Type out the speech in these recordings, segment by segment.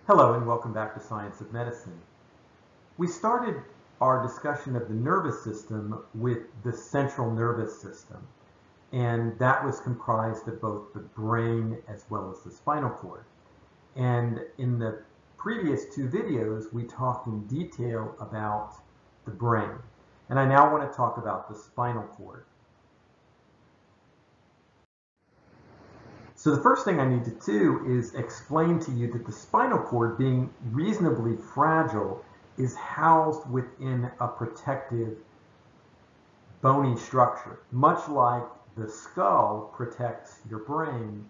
Hello and welcome back to Science of Medicine. We started our discussion of the nervous system with the central nervous system, and that was comprised of both the brain as well as the spinal cord. And in the previous two videos, we talked in detail about the brain. And I now want to talk about the spinal cord. So the first thing I need to do is explain to you that the spinal cord, being reasonably fragile, is housed within a protective bony structure. Much like the skull protects your brain,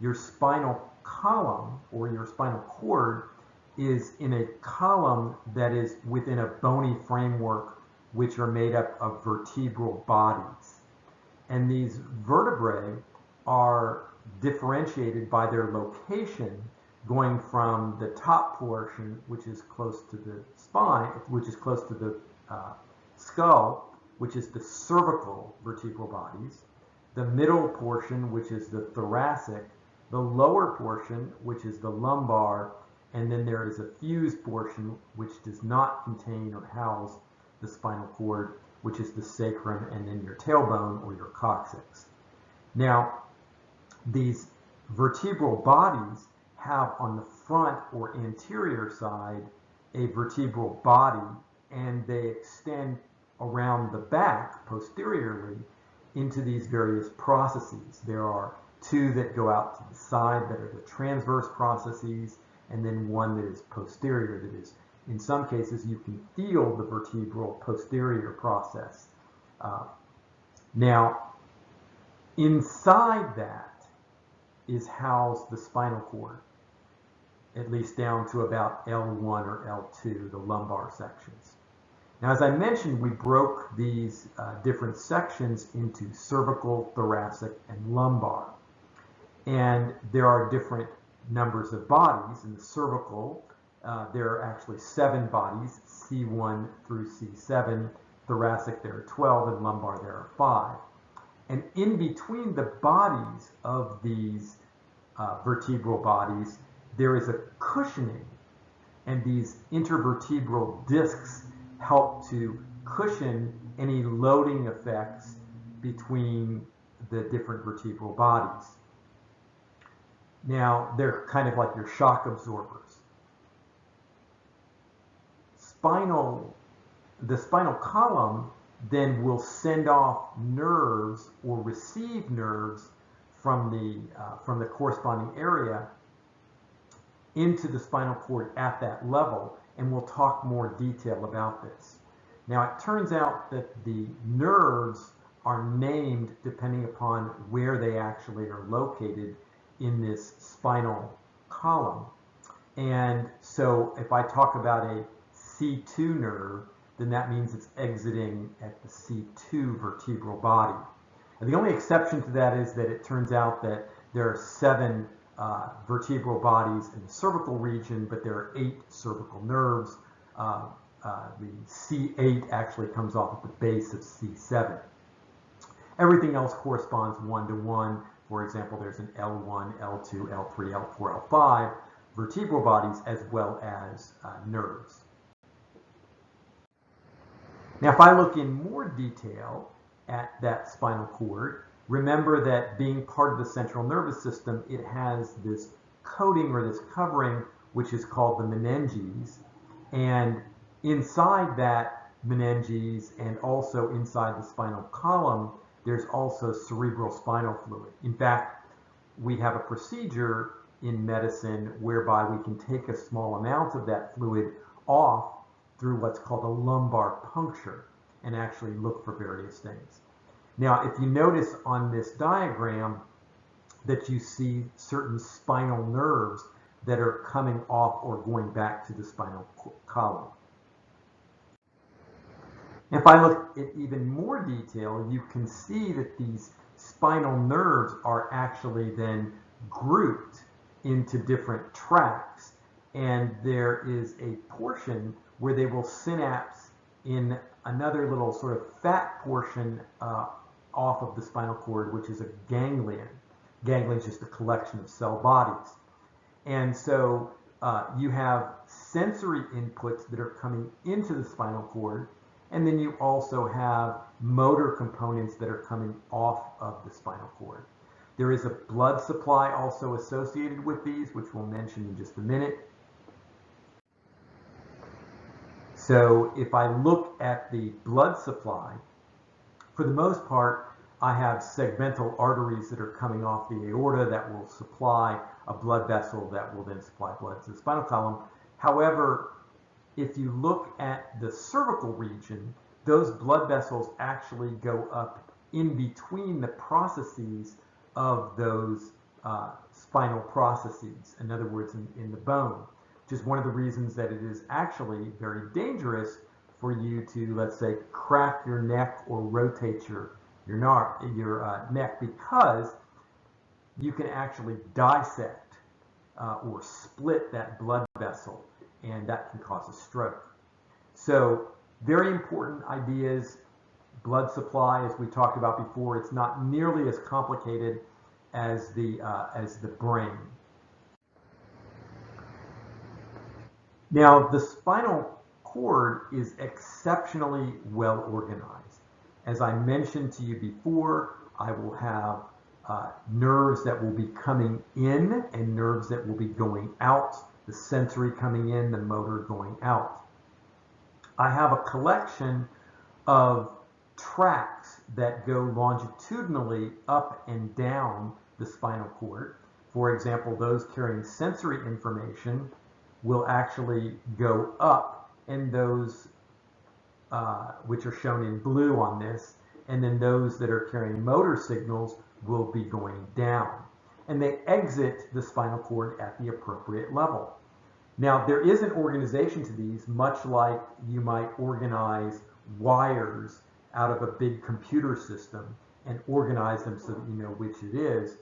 your spinal column or your spinal cord is in a column that is within a bony framework, which are made up of vertebral bodies. And these vertebrae are differentiated by their location, going from the top portion, which is close to the spine, which is close to the skull, which is the cervical vertebral bodies, the middle portion, which is the thoracic, the lower portion, which is the lumbar, and then there is a fused portion, which does not contain or house the spinal cord, which is the sacrum, and then your tailbone or your coccyx. Now, these vertebral bodies have on the front or anterior side a vertebral body, and they extend around the back posteriorly into these various processes. There are two that go out to the side that are the transverse processes, and then one that is posterior, that is, in some cases, you can feel the vertebral posterior process. Now, inside that is housed the spinal cord, at least down to about L1 or L2, the lumbar sections. Now, as I mentioned, we broke these different sections into cervical, thoracic, and lumbar. And there are different numbers of bodies. In the cervical, there are actually 7 bodies, C1 through C7. Thoracic, there are 12, and lumbar, there are 5. And in between the bodies of these vertebral bodies, there is a cushioning, and these intervertebral discs help to cushion any loading effects between the different vertebral bodies. Now, they're kind of like your shock absorbers. The spinal column then will send off nerves or receive nerves from the corresponding area into the spinal cord at that level, and we'll talk more detail about this. Now, it turns out that the nerves are named depending upon where they actually are located in this spinal column. And so if I talk about a C2 nerve, then that means it's exiting at the C2 vertebral body. And the only exception to that is that it turns out that there are 7 vertebral bodies in the cervical region, but there are 8 cervical nerves. The C8 actually comes off at the base of C7. Everything else corresponds 1 to 1. For example, there's an L1, L2, L3, L4, L5 vertebral bodies as well as nerves. Now, if I look in more detail at that spinal cord, remember that being part of the central nervous system, it has this coating or this covering, which is called the meninges. And inside that meninges and also inside the spinal column, there's also cerebral spinal fluid. In fact, we have a procedure in medicine whereby we can take a small amount of that fluid off through what's called a lumbar puncture and actually look for various things. Now, if you notice on this diagram that you see certain spinal nerves that are coming off or going back to the spinal column. If I look at even more detail, you can see that these spinal nerves are actually then grouped into different tracts, and there is a portion where they will synapse in another little sort of fat portion off of the spinal cord, which is a ganglion. Ganglion is just a collection of cell bodies. And so you have sensory inputs that are coming into the spinal cord, and then you also have motor components that are coming off of the spinal cord. There is a blood supply also associated with these, which we'll mention in just a minute. So if I look at the blood supply, for the most part, I have segmental arteries that are coming off the aorta that will supply a blood vessel that will then supply blood to the spinal column. However, if you look at the cervical region, those blood vessels actually go up in between the processes of those spinal processes, in other words, in the bone, which is one of the reasons that it is actually very dangerous for you to, let's say, crack your neck or rotate your neck, because you can actually dissect or split that blood vessel, and that can cause a stroke. So very important ideas. Blood supply, as we talked about before, it's not nearly as complicated as the brain. Now, the spinal cord is exceptionally well organized. As I mentioned to you before, I will have nerves that will be coming in and nerves that will be going out, the sensory coming in, the motor going out. I have a collection of tracts that go longitudinally up and down the spinal cord. For example, those carrying sensory information will actually go up, and those which are shown in blue on this, and then those that are carrying motor signals will be going down. And they exit the spinal cord at the appropriate level. Now, there is an organization to these, much like you might organize wires out of a big computer system and organize them so that you know which it is.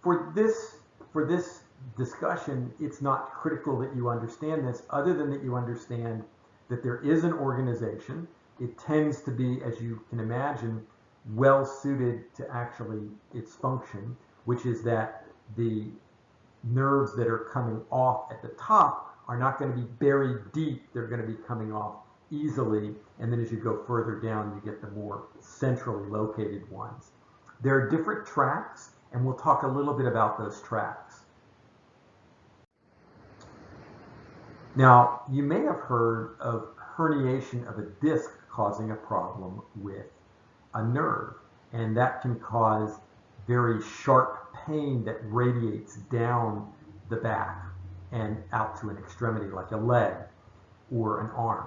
For this discussion, it's not critical that you understand this, other than that you understand that there is an organization. It tends to be, as you can imagine, well suited to actually its function, which is that the nerves that are coming off at the top are not going to be buried deep. They're going to be coming off easily, and then as you go further down, you get the more centrally located ones. There are different tracts, and we'll talk a little bit about those tracts. Now, you may have heard of herniation of a disc causing a problem with a nerve, and that can cause very sharp pain that radiates down the back and out to an extremity like a leg or an arm.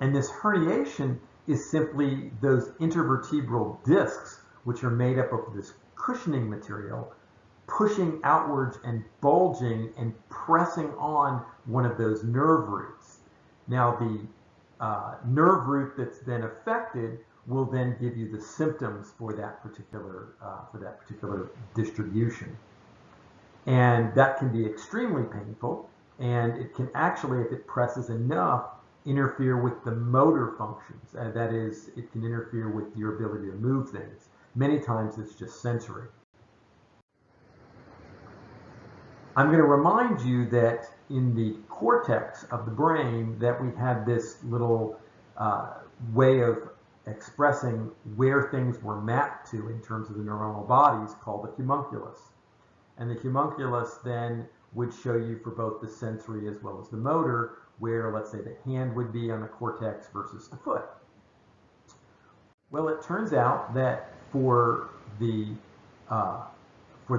And this herniation is simply those intervertebral discs, which are made up of this cushioning material, pushing outwards and bulging and pressing on one of those nerve roots. Now, the nerve root that's then affected will then give you the symptoms for that particular distribution. And that can be extremely painful, and it can actually, if it presses enough, interfere with the motor functions. That is, it can interfere with your ability to move things. Many times it's just sensory. I'm going to remind you that in the cortex of the brain that we had this little way of expressing where things were mapped to in terms of the neuronal bodies called the homunculus. And the homunculus then would show you for both the sensory as well as the motor where, let's say, the hand would be on the cortex versus the foot. Well, it turns out that for the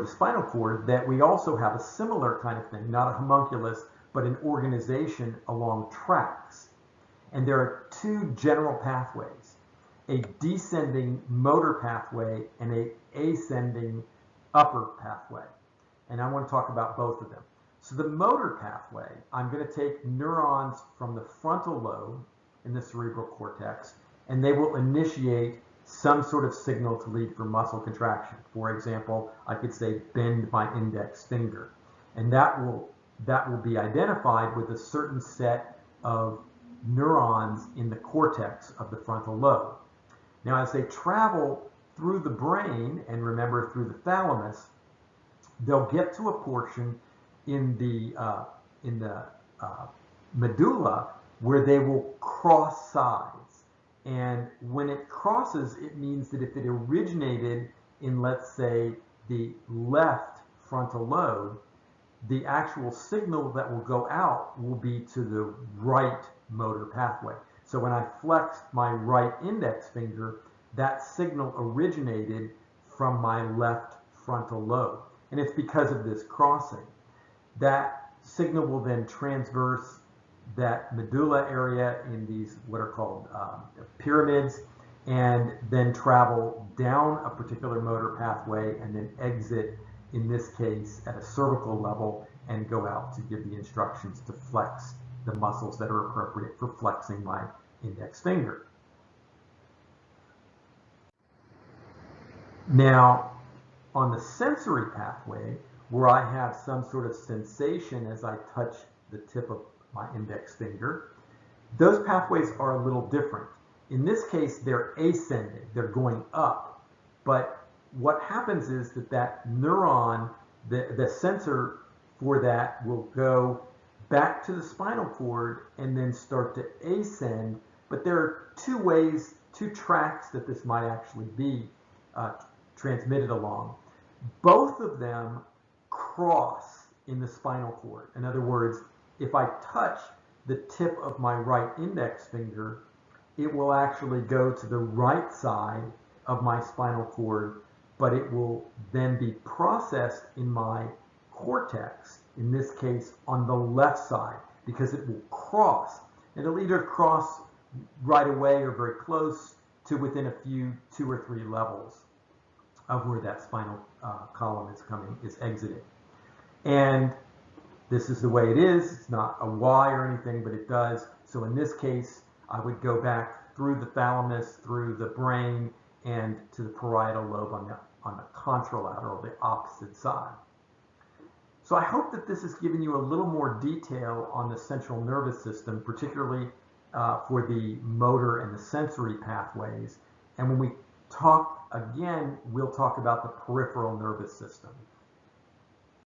spinal cord that we also have a similar kind of thing, not a homunculus, but an organization along tracts. And there are two general pathways, a descending motor pathway and an ascending upper pathway. And I want to talk about both of them. So the motor pathway, I'm going to take neurons from the frontal lobe in the cerebral cortex, and they will initiate some sort of signal to lead for muscle contraction. For example, I could say bend my index finger, and that will be identified with a certain set of neurons in the cortex of the frontal lobe. Now, as they travel through the brain, and remember through the thalamus, they'll get to a portion in the medulla, where they will cross sides. And when it crosses, it means that if it originated in, let's say, the left frontal lobe, the actual signal that will go out will be to the right motor pathway. So when I flexed my right index finger, that signal originated from my left frontal lobe. And it's because of this crossing. That signal will then transverse that medulla area in these what are called pyramids, and then travel down a particular motor pathway and then exit, in this case, at a cervical level and go out to give the instructions to flex the muscles that are appropriate for flexing my index finger. Now, on the sensory pathway, where I have some sort of sensation as I touch the tip of my index finger, those pathways are a little different. In this case, they're ascending, they're going up. But what happens is that neuron, the sensor for that will go back to the spinal cord and then start to ascend. But there are two tracks that this might actually be transmitted along. Both of them cross in the spinal cord. In other words, if I touch the tip of my right index finger, it will actually go to the right side of my spinal cord, but it will then be processed in my cortex, in this case on the left side, because it will cross. And it'll either cross right away or very close to within a few 2 or 3 levels of where that spinal column is exiting. And this is the way it is. It's not a Y or anything, but it does. So in this case, I would go back through the thalamus, through the brain, and to the parietal lobe on the contralateral, the opposite side. So I hope that this has given you a little more detail on the central nervous system, particularly for the motor and the sensory pathways. And when we talk again, we'll talk about the peripheral nervous system.